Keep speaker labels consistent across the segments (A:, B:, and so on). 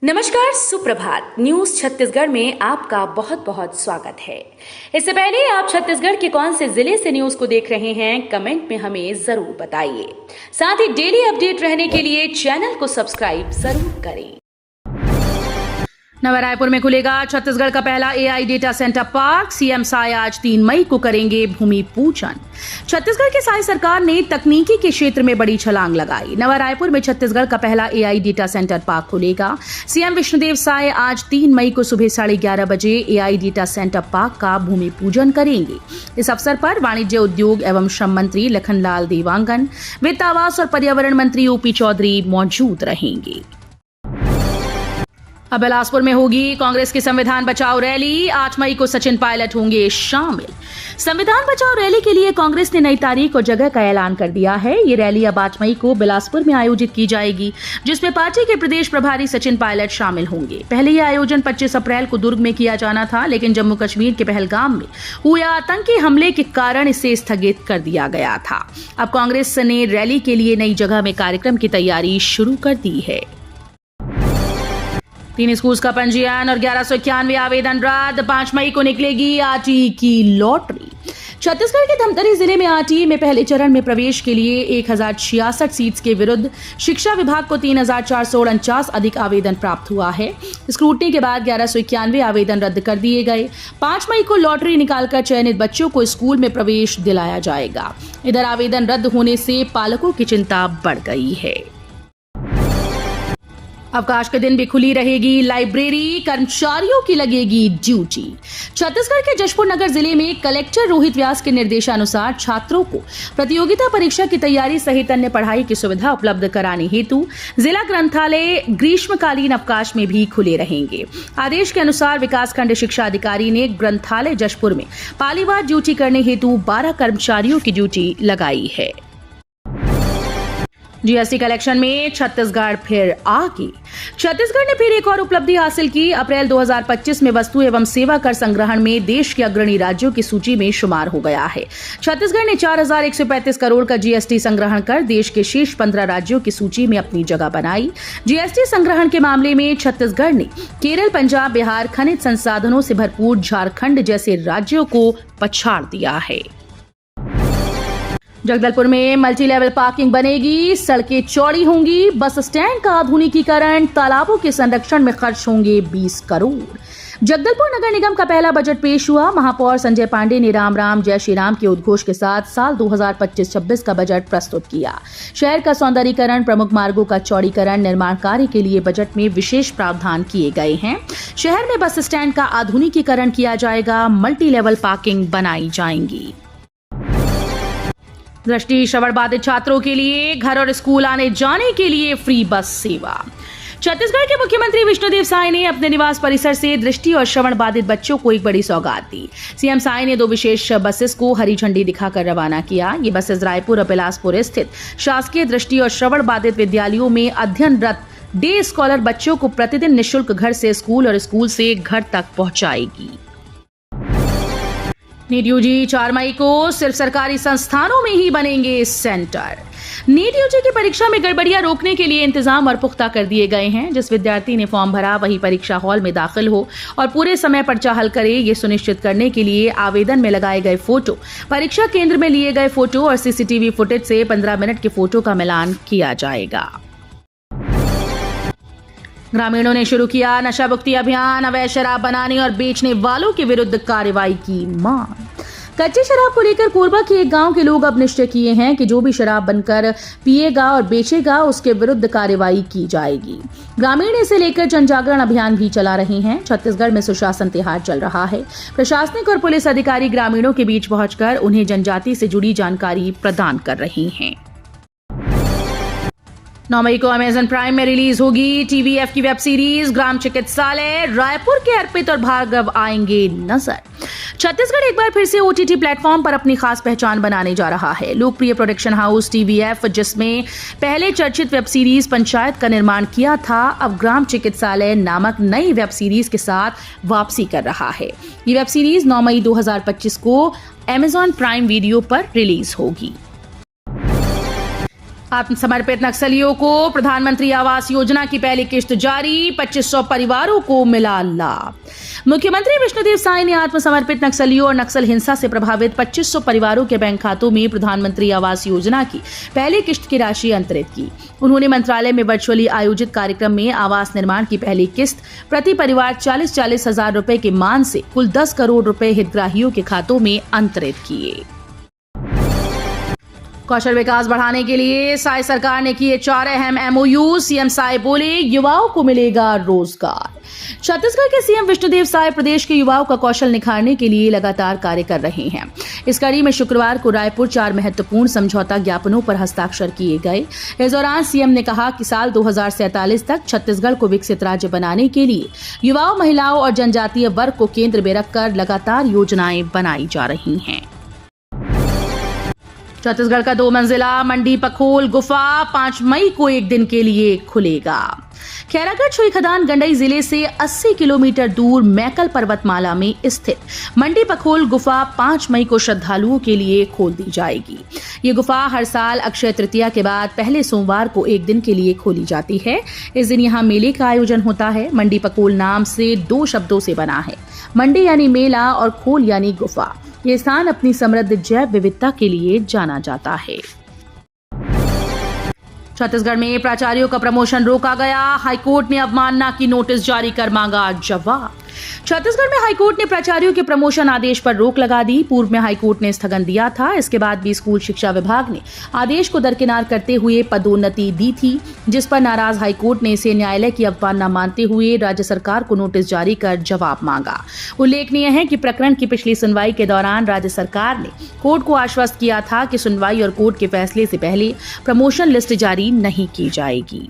A: नमस्कार, सुप्रभात। न्यूज छत्तीसगढ़ में आपका बहुत बहुत स्वागत है। इससे पहले आप छत्तीसगढ़ के कौन से जिले से न्यूज को देख रहे हैं, कमेंट में हमें जरूर बताइए। साथ ही डेली अपडेट रहने के लिए चैनल को सब्सक्राइब जरूर करें।
B: नवा रायपुर में खुलेगा छत्तीसगढ़ का पहला AI data centre park. CM Sai आज 3 मई को करेंगे भूमि पूजन। छत्तीसगढ़ की साय सरकार ने तकनीकी के क्षेत्र में बड़ी छलांग लगाई। नवा रायपुर में छत्तीसगढ़ का पहला एआई डेटा सेंटर पार्क खुलेगा। सीएम विष्णुदेव साय आज 3 मई को सुबह 11:30 बजे एआई डेटा सेंटर पार्क का भूमि पूजन करेंगे। इस अवसर पर वाणिज्य, उद्योग एवं श्रम मंत्री लखनलाल देवांगन, वित्त, आवास और पर्यावरण मंत्री ओपी चौधरी मौजूद रहेंगे। अब बिलासपुर में होगी कांग्रेस की संविधान बचाओ रैली। 8 मई को सचिन पायलट होंगे शामिल। संविधान बचाओ रैली के लिए कांग्रेस ने नई तारीख और जगह का ऐलान कर दिया है। ये रैली अब 8 मई को बिलासपुर में आयोजित की जाएगी, जिसमें पार्टी के प्रदेश प्रभारी सचिन पायलट शामिल होंगे। पहले यह आयोजन 25 अप्रैल को दुर्ग में किया जाना था, लेकिन जम्मू कश्मीर के पहलगाम में हुए आतंकी हमले के कारण इसे स्थगित कर दिया गया था। अब कांग्रेस ने रैली के लिए नई जगह में कार्यक्रम की तैयारी शुरू कर दी है। 3 स्कूल का पंजीयन और 1191 आवेदन रद्द। 5 मई को निकलेगी आरटीई की लॉटरी। छत्तीसगढ़ के धमतरी जिले में आरटीई में पहले चरण में प्रवेश के लिए 1066 सीट्स के विरुद्ध शिक्षा विभाग को 3449 अधिक आवेदन प्राप्त हुआ है। स्क्रूटनी के बाद 1191 आवेदन रद्द कर दिए गए। 5 मई को लॉटरी निकालकर चयनित बच्चों को स्कूल में प्रवेश दिलाया जाएगा। इधर आवेदन रद्द होने से पालकों की चिंता बढ़ गई है। अवकाश के दिन भी खुली रहेगी लाइब्रेरी, कर्मचारियों की लगेगी ड्यूटी। छत्तीसगढ़ के जशपुर नगर जिले में कलेक्टर रोहित व्यास के निर्देशानुसार छात्रों को प्रतियोगिता परीक्षा की तैयारी सहित अन्य पढ़ाई की सुविधा उपलब्ध कराने हेतु जिला ग्रंथालय ग्रीष्मकालीन अवकाश में भी खुले रहेंगे। आदेश के अनुसार विकासखंड शिक्षा अधिकारी ने ग्रंथालय जशपुर में पालीवार ड्यूटी करने हेतु 12 कर्मचारियों की ड्यूटी लगाई है। जीएसटी कलेक्शन में छत्तीसगढ़ फिर आगे। छत्तीसगढ़ ने फिर एक और उपलब्धि हासिल की। अप्रैल 2025 में वस्तु एवं सेवा कर संग्रहण में देश के अग्रणी राज्यों की सूची में शुमार हो गया है। छत्तीसगढ़ ने 4135 करोड़ का जीएसटी संग्रहण कर देश के शीर्ष 15 राज्यों की सूची में अपनी जगह बनाई। जीएसटी संग्रहण के मामले में छत्तीसगढ़ ने केरल, पंजाब, बिहार, खनिज संसाधनों से भरपूर झारखंड जैसे राज्यों को पछाड़ दिया है। जगदलपुर में मल्टी लेवल पार्किंग बनेगी, सड़कें चौड़ी होंगी, बस स्टैंड का आधुनिकीकरण, तालाबों के संरक्षण में खर्च होंगे 20 करोड़। जगदलपुर नगर निगम का पहला बजट पेश हुआ। महापौर संजय पांडे ने राम राम जय श्री राम के उद्घोष के साथ साल 2025-26 का बजट प्रस्तुत किया। शहर का सौंदर्यीकरण, प्रमुख मार्गों का चौड़ीकरण, निर्माण कार्य के लिए बजट में विशेष प्रावधान किए गए हैं। शहर में बस स्टैंड का आधुनिकीकरण किया जाएगा, मल्टी लेवल पार्किंग बनाई जाएंगी। दृष्टि श्रवण बाधित छात्रों के लिए घर और स्कूल आने जाने के लिए फ्री बस सेवा। छत्तीसगढ़ के मुख्यमंत्री विष्णुदेव साय ने अपने निवास परिसर से दृष्टि और श्रवण बाधित बच्चों को एक बड़ी सौगात दी। सीएम साय ने 2 विशेष बसेस को हरी झंडी दिखाकर रवाना किया। ये बसेस रायपुर और बिलासपुर स्थित शासकीय दृष्टि और श्रवण बाधित विद्यालयों में अध्ययनरत डे स्कॉलर बच्चों को प्रतिदिन निःशुल्क घर से स्कूल और स्कूल से घर तक पहुंचाएगी। नीट यूजी 4 मई को सिर्फ सरकारी संस्थानों में ही बनेंगे सेंटर। नीट यूजी की परीक्षा में गड़बड़ियां रोकने के लिए इंतजाम और पुख्ता कर दिए गए हैं। जिस विद्यार्थी ने फॉर्म भरा वही परीक्षा हॉल में दाखिल हो और पूरे समय पर्चा हल करे, ये सुनिश्चित करने के लिए आवेदन में लगाए गए फोटो, परीक्षा केंद्र में लिए गए फोटो और सीसीटीवी फुटेज से 15 मिनट के फोटो का मिलान किया जाएगा। ग्रामीणों ने शुरू किया नशा मुक्ति अभियान। अवैध शराब बनाने और बेचने वालों के विरुद्ध कार्रवाई की मांग। कच्ची शराब को लेकर कोरबा के एक गांव के लोग अब निश्चय किए हैं कि जो भी शराब बनकर पिएगा और बेचेगा उसके विरुद्ध कार्रवाई की जाएगी। ग्रामीण इसे लेकर जन जागरण अभियान भी चला रहे हैं। छत्तीसगढ़ में सुशासन त्योहार चल रहा है। प्रशासनिक और पुलिस अधिकारी ग्रामीणों के बीच पहुंचकर उन्हें जनजाति से जुड़ी जानकारी प्रदान कर रहे हैं। 9 मई को अमेजन प्राइम में रिलीज होगी टीवीएफ की वेब सीरीज ग्राम चिकित्सालय। रायपुर के अर्पित और भार्गव आएंगे नजर। छत्तीसगढ़ एक बार फिर से ओटीटी प्लेटफॉर्म पर अपनी खास पहचान बनाने जा रहा है। लोकप्रिय प्रोडक्शन हाउस टीवीएफ, जिसमें पहले चर्चित वेब सीरीज पंचायत का निर्माण किया था, अब ग्राम चिकित्सालय नामक नई वेब सीरीज के साथ वापसी कर रहा है। ये वेब सीरीज 9 मई 2025 को अमेजन प्राइम वीडियो पर रिलीज होगी। आत्मसमर्पित नक्सलियों को प्रधानमंत्री आवास योजना की पहली किश्त जारी, 2500 परिवारों को मिला लाभ। मुख्यमंत्री विष्णुदेव साय ने आत्मसमर्पित नक्सलियों और नक्सल हिंसा से प्रभावित 2500 परिवारों के बैंक खातों में प्रधानमंत्री आवास योजना की पहली किश्त की राशि अंतरित की। उन्होंने मंत्रालय में वर्चुअली आयोजित कार्यक्रम में आवास निर्माण की पहली किस्त प्रति परिवार 40-40 हजार रुपए के मान से कुल 10 करोड़ रुपए हितग्राहियों के खातों में अंतरित किए। कौशल विकास बढ़ाने के लिए साय सरकार ने किए 4 अहम MOU। सीएम साय बोले, युवाओं को मिलेगा रोजगार। छत्तीसगढ़ के सीएम विष्णुदेव साय प्रदेश के युवाओं का कौशल निखारने के लिए लगातार कार्य कर रहे हैं। इस कड़ी में शुक्रवार को रायपुर 4 महत्वपूर्ण समझौता ज्ञापनों पर हस्ताक्षर किए गए। इस दौरान सीएम ने कहा कि साल 2047 तक छत्तीसगढ़ को विकसित राज्य बनाने के लिए युवाओं, महिलाओं और जनजातीय वर्ग को केंद्र में रखकर लगातार योजनाएं बनाई जा रही हैं। छत्तीसगढ़ का 2 मंजिला मंडी पखोल गुफा 5 मई को एक दिन के लिए खुलेगा। खैरागढ़ छुई खदान गंडई जिले से 80 किलोमीटर दूर मैकल पर्वतमाला में स्थित मंडी पखोल गुफा 5 मई को श्रद्धालुओं के लिए खोल दी जाएगी। ये गुफा हर साल अक्षय तृतीया के बाद पहले सोमवार को एक दिन के लिए खोली जाती है। इस दिन यहाँ मेले का आयोजन होता है। मंडी पखोल नाम से 2 शब्दों से बना है। मंडी यानी मेला और खोल यानी गुफा। ये स्थान अपनी समृद्ध जैव विविधता के लिए जाना जाता है। छत्तीसगढ़ में प्राचार्यों का प्रमोशन रोका गया। हाईकोर्ट ने अवमानना की नोटिस जारी कर मांगा जवाब। छत्तीसगढ़ में हाईकोर्ट ने प्राचार्यों के प्रमोशन आदेश पर रोक लगा दी। पूर्व में हाईकोर्ट ने स्थगन दिया था। इसके बाद भी स्कूल शिक्षा विभाग ने आदेश को दरकिनार करते हुए पदोन्नति दी थी, जिस पर नाराज हाईकोर्ट ने इसे न्यायालय की अवमानना मानते हुए राज्य सरकार को नोटिस जारी कर जवाब मांगा। उल्लेखनीय है कि प्रकरण की पिछली सुनवाई के दौरान राज्य सरकार ने कोर्ट को आश्वस्त किया था कि सुनवाई और कोर्ट के फैसले से पहले प्रमोशन लिस्ट जारी नहीं की जाएगी।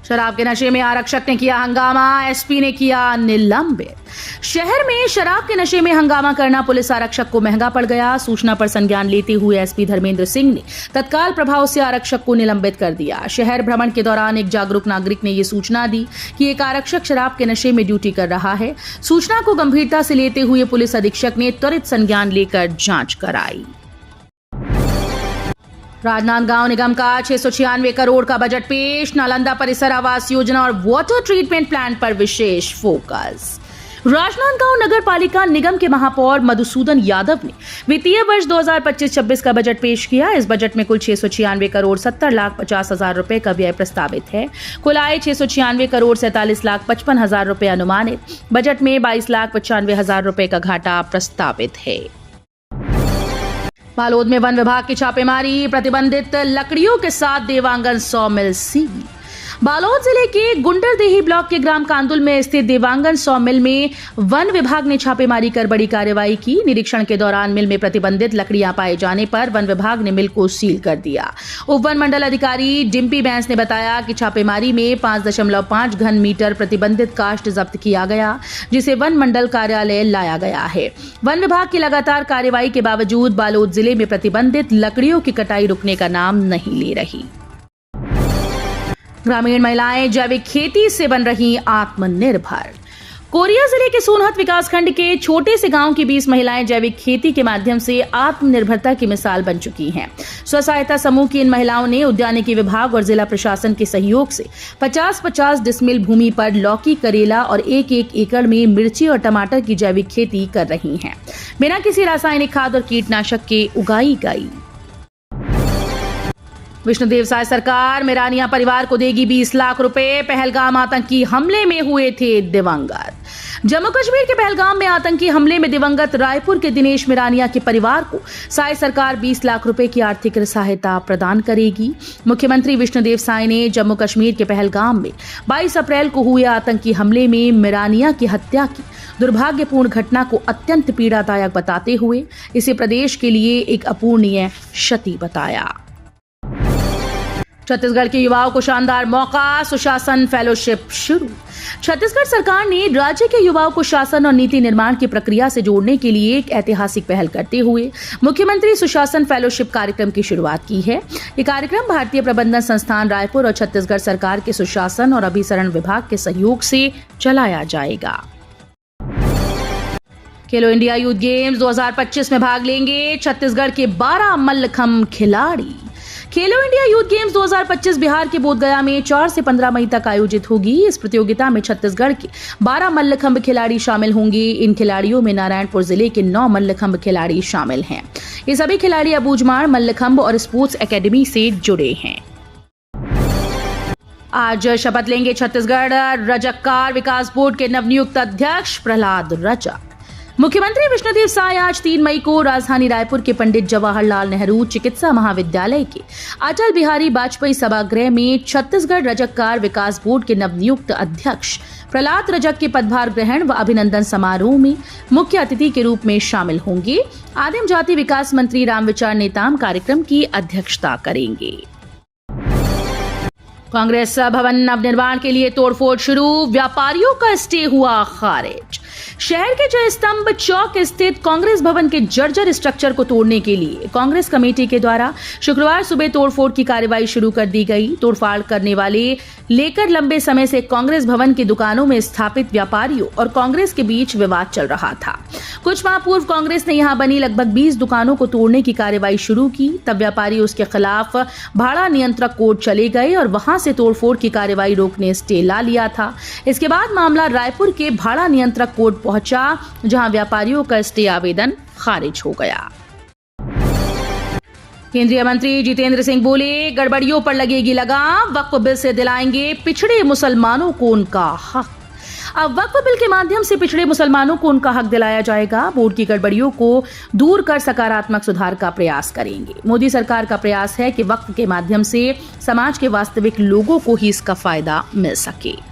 B: शराब के नशे में आरक्षक ने किया हंगामा, एसपी ने किया निलंबित। शहर में शराब के नशे में हंगामा करना पुलिस आरक्षक को महंगा पड़ गया। सूचना पर संज्ञान लेते हुए एसपी धर्मेंद्र सिंह ने तत्काल प्रभाव से आरक्षक को निलंबित कर दिया। शहर भ्रमण के दौरान एक जागरूक नागरिक ने ये सूचना दी कि एक आरक्षक शराब के नशे में ड्यूटी कर रहा है। सूचना को गंभीरता से लेते हुए पुलिस अधीक्षक ने त्वरित संज्ञान लेकर जांच कराई। राजनांदगांव निगम का 696 करोड़ का बजट पेश। नालंदा परिसर आवास योजना और वाटर ट्रीटमेंट प्लांट पर विशेष फोकस। राजनांदगांव नगर पालिका निगम के महापौर मधुसूदन यादव ने वित्तीय वर्ष 2025-26 का बजट पेश किया। इस बजट में कुल 696 करोड़ 70,50,000 रुपए का व्यय प्रस्तावित है। कुल आय 696 करोड़ 47,55,000 रुपए अनुमानित। बजट में 22,95,000 रुपए का घाटा प्रस्तावित है। बालोद में वन विभाग की छापेमारी। प्रतिबंधित लकड़ियों के साथ देवांगन सॉमिल सील। बालोद जिले के गुंडरदेही ब्लॉक के ग्राम कांदुल में स्थित देवांगन सॉमिल में वन विभाग ने छापेमारी कर बड़ी कार्रवाई की। निरीक्षण के दौरान मिल में प्रतिबंधित लकड़ियां पाए जाने पर वन विभाग ने मिल को सील कर दिया। उप वन मंडल अधिकारी डिम्पी बैंस ने बताया कि छापेमारी में 5.5 घन मीटर प्रतिबंधित काष्ठ जब्त किया गया, जिसे वन मंडल कार्यालय लाया गया है। वन विभाग की लगातार कार्रवाई के बावजूद बालोद जिले में प्रतिबंधित लकड़ियों की कटाई रुकने का नाम नहीं ले रही। ग्रामीण महिलाएं जैविक खेती से बन रही आत्मनिर्भर। कोरिया जिले के सोनहत विकासखंड के छोटे से गांव की 20 महिलाएं जैविक खेती के माध्यम से आत्मनिर्भरता की मिसाल बन चुकी हैं। स्व सहायता समूह की इन महिलाओं ने उद्यानिकी विभाग और जिला प्रशासन के सहयोग से 50-50 डिसमिल भूमि पर लौकी, करेला और 1-1 एकड़ में मिर्ची और टमाटर की जैविक खेती कर रही हैं, बिना किसी रासायनिक खाद और कीटनाशक के उगाई गई। विष्णुदेव साय सरकार मेरानिया परिवार को देगी 20 लाख रुपए। पहलगाम आतंकी हमले में हुए थे दिवंगत। जम्मू कश्मीर के पहलगाम में आतंकी हमले में दिवंगत रायपुर के दिनेश मेरानिया के परिवार को साय सरकार 20 लाख रुपए की आर्थिक सहायता प्रदान करेगी। मुख्यमंत्री विष्णुदेव साय ने जम्मू कश्मीर के पहलगाम में 22 अप्रैल को हुए आतंकी हमले में मेरानिया की हत्या की दुर्भाग्यपूर्ण घटना को अत्यंत पीड़ादायक बताते हुए इसे प्रदेश के लिए एक अपूरणीय क्षति बताया। छत्तीसगढ़ के युवाओं को शानदार मौका। सुशासन फेलोशिप शुरू। छत्तीसगढ़ सरकार ने राज्य के युवाओं को शासन और नीति निर्माण की प्रक्रिया से जोड़ने के लिए एक ऐतिहासिक पहल करते हुए मुख्यमंत्री सुशासन फेलोशिप कार्यक्रम की शुरुआत की है। ये कार्यक्रम भारतीय प्रबंधन संस्थान रायपुर और छत्तीसगढ़ सरकार के सुशासन और अभिसरण विभाग के सहयोग से चलाया जाएगा। खेलो इंडिया यूथ गेम्स 2025 में भाग लेंगे छत्तीसगढ़ के 12 मल्लखंब खिलाड़ी। खेलो इंडिया यूथ गेम्स 2025 बिहार के बोधगया में 4 से 15 मई तक आयोजित होगी। इस प्रतियोगिता में छत्तीसगढ़ के 12 मल्लखंब खिलाड़ी शामिल होंगे। इन खिलाड़ियों में नारायणपुर जिले के 9 मल्लखंब खिलाड़ी शामिल हैं। ये सभी खिलाड़ी अबूझमाड़ मल्लखंब और स्पोर्ट्स एकेडमी से जुड़े हैं। आज शपथ लेंगे छत्तीसगढ़ रजककार विकास बोर्ड के नवनियुक्त अध्यक्ष प्रहलाद रजक। मुख्यमंत्री विष्णुदेव साय आज 3 मई को राजधानी रायपुर के पंडित जवाहरलाल नेहरू चिकित्सा महाविद्यालय के अटल बिहारी वाजपेयी सभागृह में छत्तीसगढ़ रजककार विकास बोर्ड के नवनियुक्त अध्यक्ष प्रहलाद रजक के पदभार ग्रहण व अभिनंदन समारोह में मुख्य अतिथि के रूप में शामिल होंगे। आदिम जाति विकास मंत्री रामविचार नेताम कार्यक्रम की अध्यक्षता करेंगे। कांग्रेस भवन नवनिर्माण के लिए तोड़फोड़ शुरू, व्यापारियों का स्टे हुआ खारिज। शहर के जय स्तंभ चौक स्थित कांग्रेस भवन के जर्जर स्ट्रक्चर को तोड़ने के लिए कांग्रेस कमेटी के द्वारा शुक्रवार सुबह तोड़फोड़ की कार्रवाई शुरू कर दी गई। तोड़फाड़ करने वाले लेकर लंबे समय से कांग्रेस भवन की दुकानों में स्थापित व्यापारियों और कांग्रेस के बीच विवाद चल रहा था। कुछ माह पूर्व कांग्रेस ने यहां बनी लगभग 20 दुकानों को तोड़ने की कार्रवाई शुरू की। तब व्यापारी उसके खिलाफ भाड़ा नियंत्रक कोर्ट चले गए और वहां से तोड़फोड़ की कार्रवाई रोकने स्टे ला लिया था। इसके बाद मामला रायपुर के भाड़ा नियंत्रक कोर्ट पहुंचा, जहां व्यापारियों का स्टे आवेदन खारिज हो गया। केंद्रीय मंत्री जितेंद्र सिंह बोले, गड़बड़ियों पर लगेगी लगाम, वक्फ बिल से दिलाएंगे पिछड़े मुसलमानों को उनका हक। अब वक्फ बिल के माध्यम से पिछड़े मुसलमानों को उनका हक दिलाया जाएगा। बोर्ड की गड़बड़ियों को दूर कर सकारात्मक सुधार का प्रयास करेंगे। मोदी सरकार का प्रयास है कि वक्फ के माध्यम से समाज के वास्तविक लोगों को ही इसका फायदा मिल सके।